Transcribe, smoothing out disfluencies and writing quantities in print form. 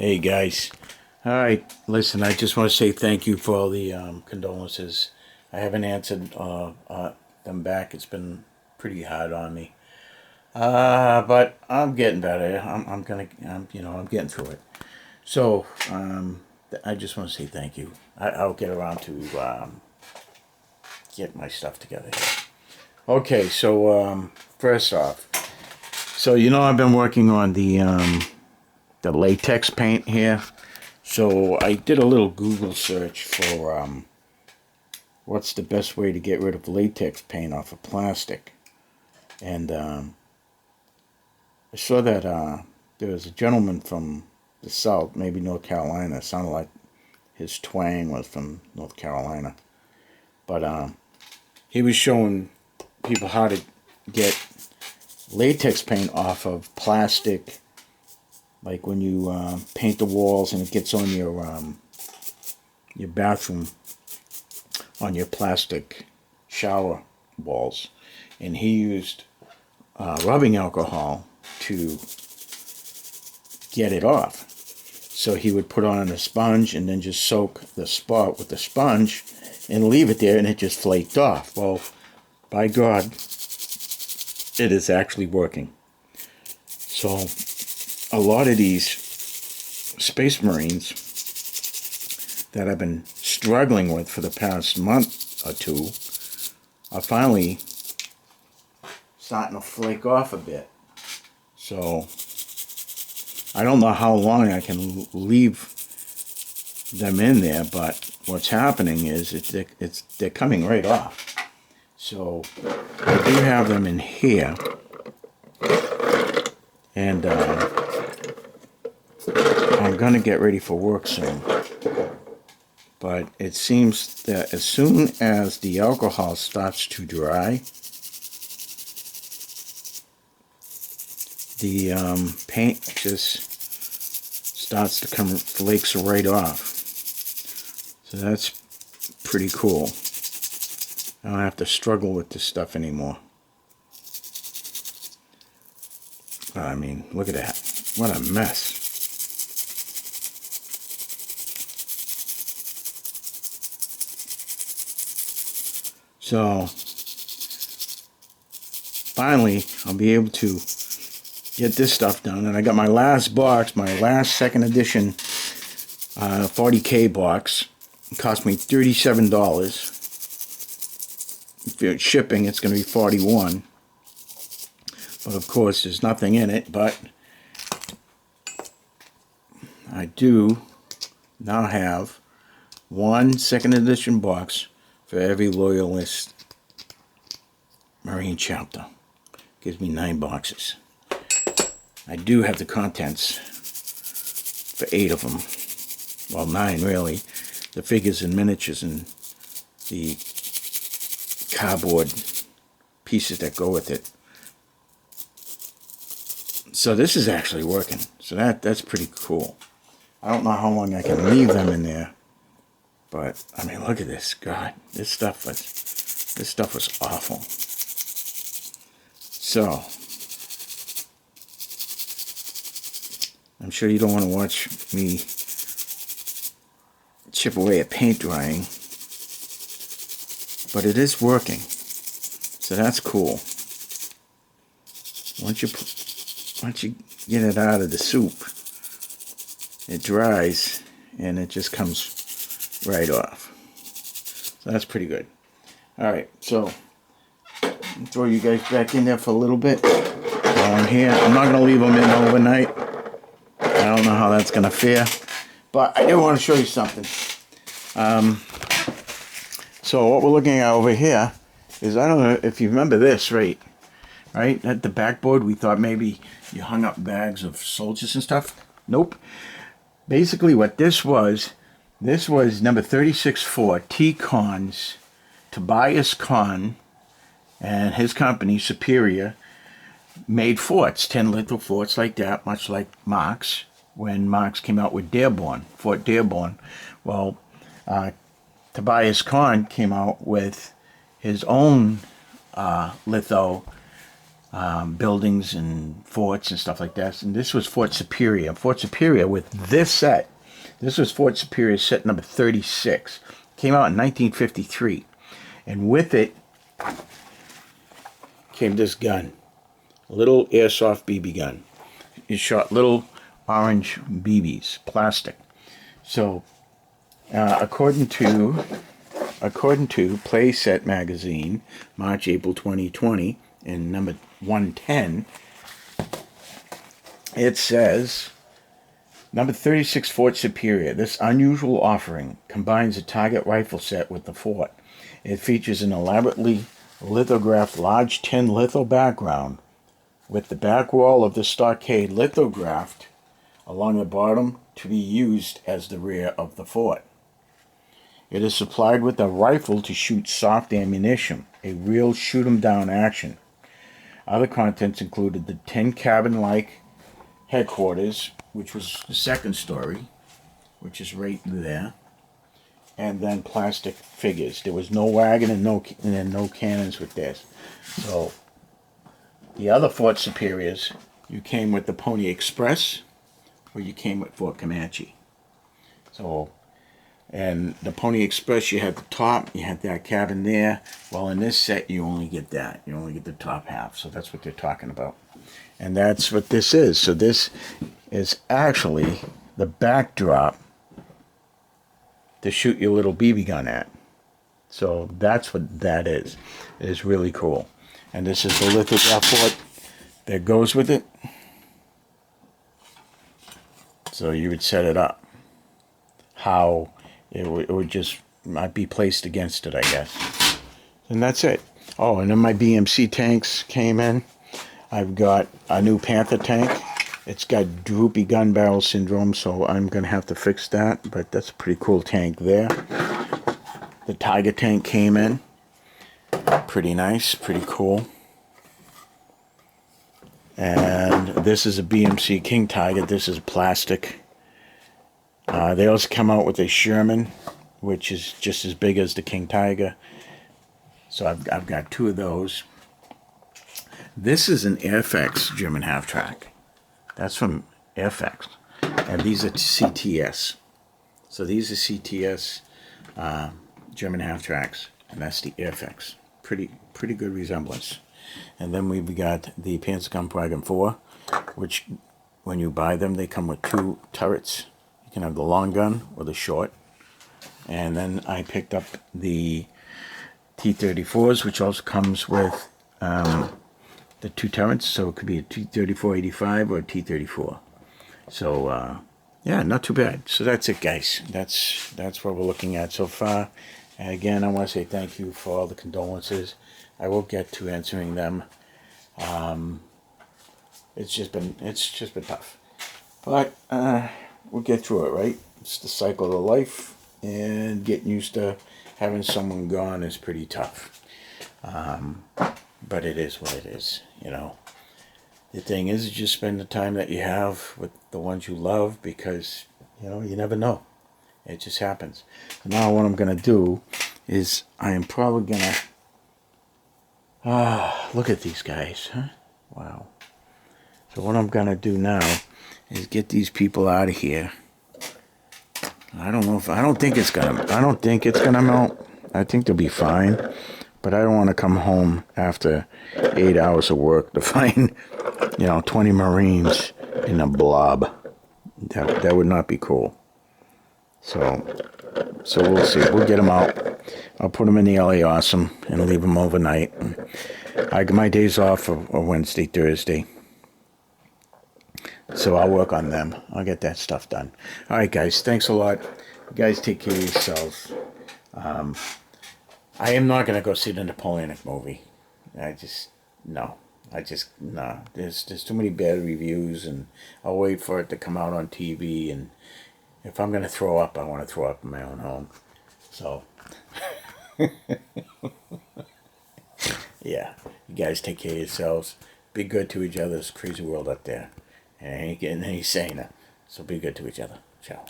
Hey guys. Alright, listen, I just want to say thank you for all the condolences. I haven't answered them back. It's been pretty hard on me. But I'm getting better. I'm getting through it. So, I just want to say thank you. I'll get around to get my stuff together here. Okay, so first off, so I've been working on the latex paint here. So I did a little Google search for what's the best way to get rid of latex paint off of plastic. And I saw that there was a gentleman from the South, maybe North Carolina. It sounded like his twang was from North Carolina. But he was showing people how to get latex paint off of plastic, like when you paint the walls and it gets on your bathroom, on your plastic shower walls. And he used rubbing alcohol to get it off. So he would put on a sponge and then just soak the spot with the sponge and leave it there, and it just flaked off. Well, by God, it is actually working. So a lot of these Space Marines that I've been struggling with for the past month or two are finally starting to flake off a bit. So I don't know how long I can leave them in there, but what's happening is they're coming right off. So I do have them in here, and I'm going to get ready for work soon. But it seems that as soon as the alcohol starts to dry, the paint just starts to flakes right off. So that's pretty cool. I don't have to struggle with this stuff anymore. I mean, look at that. What a mess. So, finally, I'll be able to get this stuff done. And I got my last box, my last second edition 40K box. It cost me $37. If you're shipping, it's going to be $41. But of course, there's nothing in it. But I do now have one second edition box for every Loyalist Marine chapter. Gives me 9 boxes. I do have the contents for 8 of them. Well, 9 really. The figures and miniatures and the cardboard pieces that go with it. So this is actually working. So that's pretty cool. I don't know how long I can leave them in there. But I mean, look at this. God, this stuff was awful. So I'm sure you don't want to watch me chip away at paint drying, but it is working. So that's cool. Once you get it out of the soup, it dries and it just comes right off. So that's pretty good. Alright, so I'll throw you guys back in there for a little bit while I'm here. I'm not going to leave them in overnight. I don't know how that's going to fare, but I do want to show you something. So what we're looking at over here is, I don't know if you remember this, right at the backboard, we thought maybe you hung up bags of soldiers and stuff. Nope. Basically what this was number 36-4 T-Con's Tobias Kahn and his company Superior made forts, 10 little forts like that, much like Marx, when Marx came out with Dearborn, Fort Dearborn. Well, Tobias Kahn came out with his own litho buildings and forts and stuff like that. And this was Fort Superior. Fort Superior with this set. This was Fort Superior set number 36. Came out in 1953. And with it came this gun. A little airsoft BB gun. It shot little orange BBs, plastic. So, according to Playset magazine, March, April 2020, in number 110, it says, number 36 Fort Superior. This unusual offering combines a target rifle set with the fort. It features an elaborately lithographed large tin litho background with the back wall of the stockade lithographed along the bottom to be used as the rear of the fort. It is supplied with a rifle to shoot soft ammunition, a real shoot-'em-down action. Other contents included the tin cabin-like headquarters, which was the second story, which is right there, and then plastic figures. There was no wagon and no cannons with this. So the other Fort Superiors, you came with the Pony Express, or you came with Fort Comanche. So, and the Pony Express, you had the top, you had that cabin there. Well, in this set, you only get that. You only get the top half. So that's what they're talking about. And that's what this is. So this is actually the backdrop to shoot your little BB gun at. So that's what that is. It is really cool. And this is the lithograph fort that goes with it. So you would set it up. How it would just might be placed against it, I guess. And that's it. Oh, and then my BMC tanks came in. I've got a new Panther tank. It's got droopy gun barrel syndrome, so I'm going to have to fix that. But that's a pretty cool tank there. The Tiger tank came in. Pretty nice, pretty cool. And this is a BMC King Tiger. This is plastic. They also come out with a Sherman, which is just as big as the King Tiger. So I've got two of those. This is an Airfax German half-track. That's from Airfax. And these are CTS. So these are CTS German half-tracks. And that's the Airfax. Pretty good resemblance. And then we've got the Panzerkampfwagen 4, which when you buy them, they come with two turrets. You can have the long gun or the short. And then I picked up the T-34s, which also comes with the two turrets. So it could be a T-34-85 or a T-34. So, yeah, not too bad. So that's it, guys. That's what we're looking at so far. And again, I want to say thank you for all the condolences. I will get to answering them. It's just been tough, but we'll get through it, right? It's the cycle of life, and getting used to having someone gone is pretty tough. But it is what it is, you know. The thing is, just spend the time that you have with the ones you love, because you know you never know. It just happens. Now what I'm gonna do is I am probably gonna look at these guys, huh? Wow. So what I'm gonna do now is get these people out of here. I don't think it's gonna melt. I think they'll be fine. But I don't want to come home after 8 hours of work to find, 20 Marines in a blob. That would not be cool. So we'll see. We'll get them out. I'll put them in the LA Awesome and leave them overnight. My days off are Wednesday, Thursday. So I'll work on them. I'll get that stuff done. All right, guys. Thanks a lot. You guys take care of yourselves. I am not going to go see the Napoleonic movie. No. There's too many bad reviews, and I'll wait for it to come out on TV, and if I'm going to throw up, I want to throw up in my own home. So, yeah, you guys take care of yourselves. Be good to each other. It's a crazy world up there. And I ain't getting any saner. So be good to each other. Ciao.